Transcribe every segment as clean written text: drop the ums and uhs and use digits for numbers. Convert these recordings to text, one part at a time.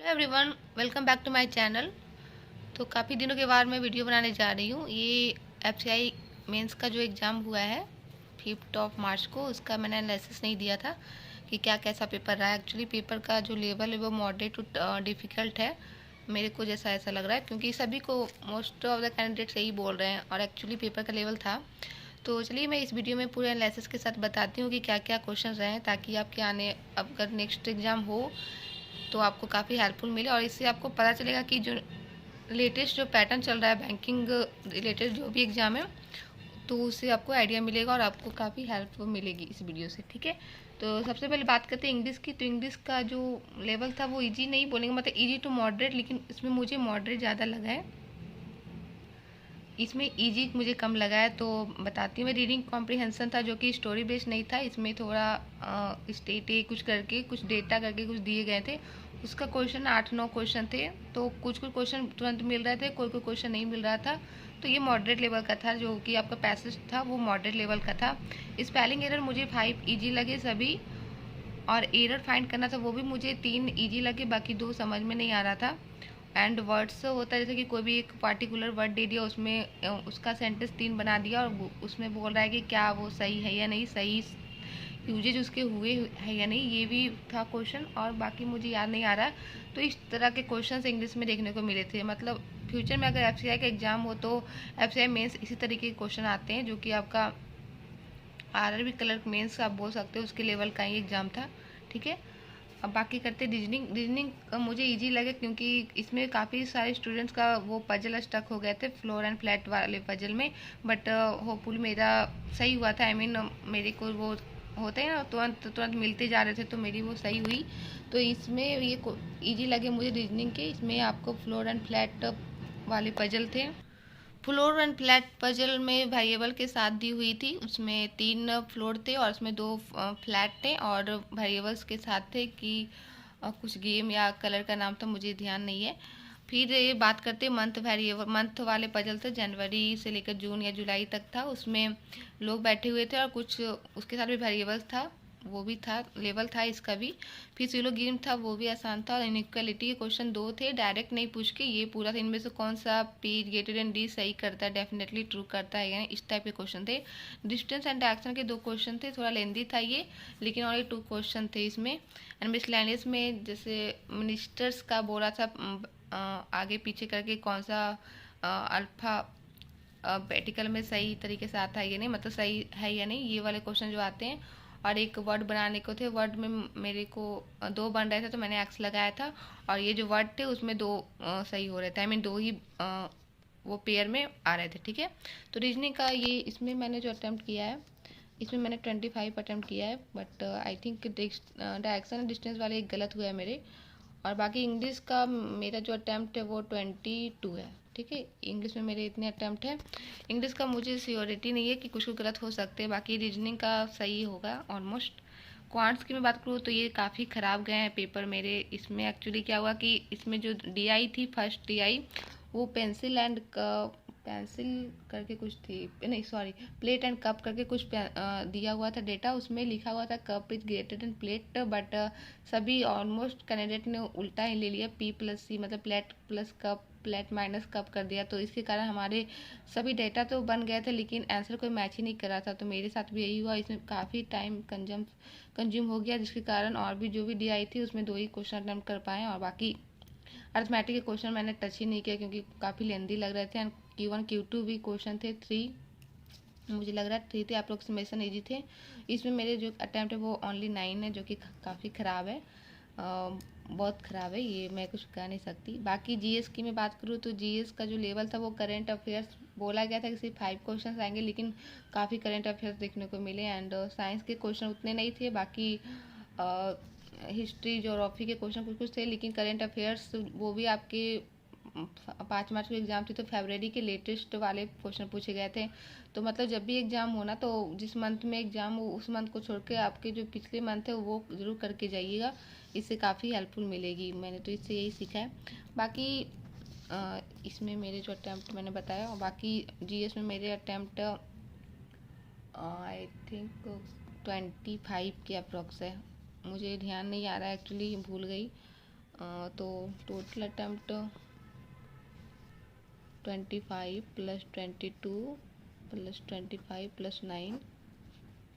Everyone, welcome back to my channel. तो काफ़ी दिनों के बाद मैं वीडियो बनाने जा रही हूँ। ये एफसीआई मेंस का जो एग्ज़ाम हुआ है 5 मार्च को, उसका मैंने एनालिसिस नहीं दिया था कि क्या कैसा पेपर रहा है। एक्चुअली पेपर का जो लेवल है वो मॉडरेट टू डिफ़िकल्ट है मेरे को, जैसा ऐसा लग रहा है, क्योंकि सभी को मोस्ट ऑफ द कैंडिडेट्स यही बोल रहे हैं और एक्चुअली पेपर का लेवल था। तो चलिए मैं इस वीडियो में पूरे एनालिसिस के साथ बताती हूँ कि क्या क्या क्वेश्चन रहे हैं, ताकि आपके आने अगर नेक्स्ट एग्ज़ाम हो तो आपको काफ़ी हेल्पफुल मिले और इससे आपको पता चलेगा कि जो लेटेस्ट जो पैटर्न चल रहा है बैंकिंग रिलेटेड जो भी एग्ज़ाम है, तो उससे आपको आइडिया मिलेगा और आपको काफ़ी हेल्प मिलेगी इस वीडियो से। ठीक है, तो सबसे पहले बात करते हैं इंग्लिश की। तो इंग्लिश का जो लेवल था वो इजी नहीं बोलेंगे, मतलब इजी टू मॉडरेट, लेकिन इसमें मुझे मॉडरेट ज़्यादा लगा है, इसमें इजी मुझे कम लगा है। तो बताती हूँ मैं। रीडिंग कॉम्प्रिहेंशन था जो कि स्टोरी बेस्ड नहीं था, इसमें थोड़ा स्टेट कुछ करके कुछ डेटा करके कुछ दिए गए थे। उसका क्वेश्चन 8-9 क्वेश्चन थे, तो कुछ कुछ क्वेश्चन तुरंत मिल रहे थे, कोई कोई क्वेश्चन नहीं मिल रहा था। तो ये मॉडरेट लेवल का था, जो कि आपका पैसेज था वो मॉडरेट लेवल का था। स्पेलिंग एरर मुझे 5 ईजी लगे सभी, और एरर फाइंड करना था वो भी मुझे 3 ईजी लगे, बाकी 2 समझ में नहीं आ रहा था। एंड वर्ड्स होता है जैसे कि कोई भी एक पार्टिकुलर वर्ड दे दिया, उसमें उसका सेंटेंस 3 बना दिया और उसमें बोल रहा है कि क्या वो सही है या नहीं, सही यूजेज उसके हुए है या नहीं, ये भी था क्वेश्चन। और बाकी मुझे याद नहीं आ रहा। तो इस तरह के क्वेश्चंस इंग्लिश में देखने को मिले थे। मतलब फ्यूचर में अगर एफसीआई का एग्जाम हो तो एफसीआई मेंस इसी तरीके के क्वेश्चन आते हैं, जो कि आपका आरआरबी क्लर्क मेंस आप बोल सकते हो, उसके लेवल का ही एग्ज़ाम था। ठीक है, अब बाकी करते रीजनिंग। रीजनिंग मुझे इजी लगे क्योंकि इसमें काफ़ी सारे स्टूडेंट्स का वो पजल स्टक हो गए थे फ्लोर एंड फ्लैट वाले पजल में, बट होपफुल मेरा सही हुआ था। आई मीन मेरे को वो होते हैं ना, तुरंत तुरंत मिलते जा रहे थे, तो मेरी वो सही हुई। तो इसमें ये इजी लगे मुझे रीजनिंग के। इसमें आपको फ्लोर एंड फ्लैट वाले पजल थे। फ्लोर एंड फ्लैट पजल में वेरिएबल के साथ दी हुई थी, उसमें 3 फ्लोर थे और उसमें 2 फ्लैट थे, और वेरिएबल्स के साथ थे कि कुछ गेम या कलर का नाम था, मुझे ध्यान नहीं है। फिर ये बात करते मंथ वेरिएबल, मंथ वाले पजल थे, जनवरी से लेकर जून या जुलाई तक था। उसमें लोग बैठे हुए थे और कुछ उसके साथ भी वेरिएबल्स था, वो भी था, लेवल था इसका भी। फिर सिलोगिज्म था, वो भी आसान था। और इनइक्वालिटी के क्वेश्चन 2 थे, डायरेक्ट नहीं पूछ के ये पूरा था, इनमें से कौन सा पी ग्रेटर देन डी सही करता है, डेफिनेटली ट्रू करता है, यानी इस टाइप के क्वेश्चन थे। डिस्टेंस एंड डायरेक्शन के 2 क्वेश्चन थे, थोड़ा लेंदी था ये, लेकिन और 2 क्वेश्चन थे इसमें। एंड मिसलेनियस में जैसे मिनिस्टर्स का बोला था, आगे पीछे करके कौन सा अल्फा पेटिकल में सही तरीके से आता है या नहीं, मतलब सही है या नहीं, ये वाले क्वेश्चन जो आते हैं। और एक वर्ड बनाने को थे, वर्ड में मेरे को 2 बन रहे थे, तो मैंने एक्स लगाया था। और ये जो वर्ड थे उसमें 2 सही हो रहे थे, आई मीन 2 ही वो पेयर में आ रहे थे। ठीक है, तो रीजनिंग का ये इसमें मैंने जो अटैम्प्ट किया है, इसमें मैंने 25 अटैम्प्ट किया है, but I think direction and distance वाले एक गलत हुआ है मेरे। और बाकी इंग्लिश का मेरा जो अटैम्प्ट है वो 22 है। ठीक है, इंग्लिश में मेरे इतने अटैम्प्ट हैं। इंग्लिश का मुझे श्योरिटी नहीं है कि कुछ कुछ गलत हो सकते हैं, बाकी रीजनिंग का सही होगा ऑलमोस्ट। क्वांट्स की मैं बात करूँ तो ये काफ़ी ख़राब गए हैं पेपर मेरे। इसमें एक्चुअली क्या हुआ कि इसमें जो डीआई थी, फर्स्ट डीआई, वो पेंसिल एंड पेंसिल करके कुछ थी, नहीं सॉरी, प्लेट एंड कप करके कुछ दिया हुआ था डेटा, उसमें लिखा हुआ था cup is greater than plate, but सभी ऑलमोस्ट कैंडिडेट ने उल्टा ही ले लिया, पी प्लस सी, मतलब plate plus cup, plate minus cup कर दिया। तो इसके कारण हमारे सभी डेटा तो बन गए थे, लेकिन आंसर कोई मैच ही नहीं कर रहा था। तो मेरे साथ भी यही हुआ, इसमें काफ़ी टाइम कंज्यूम हो गया, जिसके कारण और भी जो भी डी आई थी उसमें 2 ही क्वेश्चन अटैम्प्ट कर पाए, और बाकी अर्थमेटिक के क्वेश्चन मैंने टच ही नहीं किया क्योंकि काफ़ी लेंदी लग रहे थे। एंड Q1 Q2 भी क्वेश्चन थे 3, मुझे लग रहा है 3 थे, अप्रोक्सीमेशन इजी थे। इसमें मेरे जो अटैम्प्ट है वो ओनली 9 है, जो कि काफ़ी ख़राब है, बहुत ख़राब है, ये मैं कुछ कह नहीं सकती। बाकी जीएस की मैं बात करूँ तो जीएस का जो लेवल था वो करंट अफेयर्स बोला गया था कि सिर्फ 5 क्वेश्चन आएंगे, लेकिन काफ़ी करंट अफेयर्स देखने को मिले। एंड साइंस के क्वेश्चन उतने नहीं थे, बाकी हिस्ट्री ज्योग्राफी के क्वेश्चन कुछ कुछ थे, लेकिन करंट अफेयर्स वो भी आपके 5 मार्च को एग्ज़ाम थी, तो फरवरी के लेटेस्ट वाले क्वेश्चन पूछे गए थे। तो मतलब जब भी एग्ज़ाम हो ना, तो जिस मंथ में एग्ज़ाम हो उस मंथ को छोड़ के आपके जो पिछले मंथ है वो ज़रूर करके जाइएगा, इससे काफ़ी हेल्पफुल मिलेगी। मैंने तो इससे यही सीखा है। बाकी इसमें मेरे जो अटैम्प्ट मैंने बताया, और बाकी जीएस में मेरे अटैम्प्ट आई थिंक 25 के अप्रॉक्स है, मुझे ध्यान नहीं आ रहा है, एक्चुअली भूल गई। तो total attempt 25 plus 22 plus 25 plus 9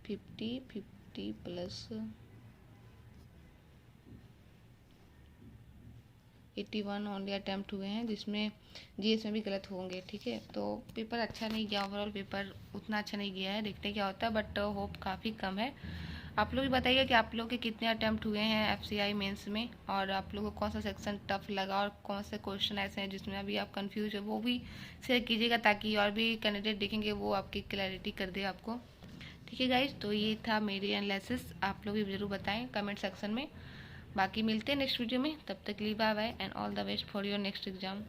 50 plus 81 only attempt हुए हैं, जिसमें जीएस में भी गलत होंगे। ठीक है, तो पेपर अच्छा नहीं गया, ओवरऑल पेपर उतना अच्छा नहीं गया है, देखते क्या होता है, बट होप काफ़ी कम है। आप लोग भी बताइए कि आप लोग के कितने अटैम्प्ट हुए हैं एफसीआई मेंस में, और आप लोगों को कौन सा सेक्शन टफ लगा और कौन से क्वेश्चन ऐसे हैं जिसमें अभी आप कंफ्यूज है, वो भी शेयर कीजिएगा ताकि और भी कैंडिडेट देखेंगे वो आपकी क्लैरिटी कर दे आपको। ठीक है गाइज, तो ये था मेरी एनालिसिस, आप लोग भी ज़रूर बताएं कमेंट सेक्शन में। बाकी मिलते हैं नेक्स्ट वीडियो में, तब तक लिए bye bye and all the best for your next exam.